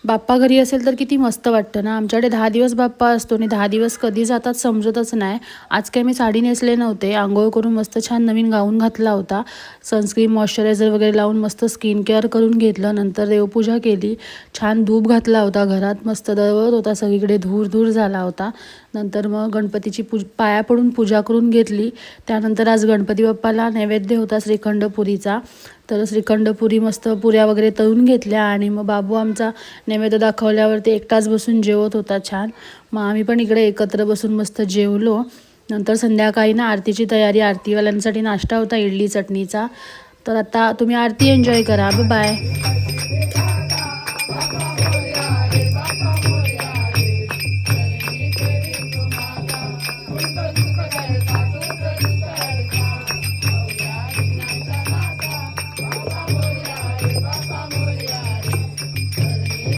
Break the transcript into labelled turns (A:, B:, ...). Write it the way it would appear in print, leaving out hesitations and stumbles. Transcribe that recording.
A: बाप्पा घरी असेल तर किती मस्त वाटतं ना. आमच्याकडे 10 दिवस बाप्पा असतो आणि 10 दिवस कधी जातात समजतच नाही. आज काही मी साडी नेसले नव्हते. अंघोळ करून मस्त छान नवीन गाऊन घातला होता. सनस्क्रीन, मॉइश्चरायझर वगैरे लावून मस्त स्किन केअर करून घेतलं. नंतर देवपूजा केली. छान धूप घातला होता घरात. मस्त दळवत होता, सगळीकडे धूर धूर झाला होता. नंतर मग गणपतीची पाया पडून पूजा करून घेतली. त्यानंतर आज गणपती बाप्पाला नैवेद्य होता श्रीखंड पुरीचा. तर श्रीखंड पुरी मस्त पुऱ्या वगैरे तळून घेतल्या आणि मग बाबू आमचा नैवेद्य दाखवल्यावरती एकटाच बसून जेवत होता छान. मग आम्ही पण इकडे एकत्र बसून मस्त जेवलो. नंतर संध्याकाळी ना आरतीची तयारी. आरतीवाल्यांसाठी नाश्ता होता इडली चटणीचा. तर आता तुम्ही आरती एन्जॉय करा. बाय.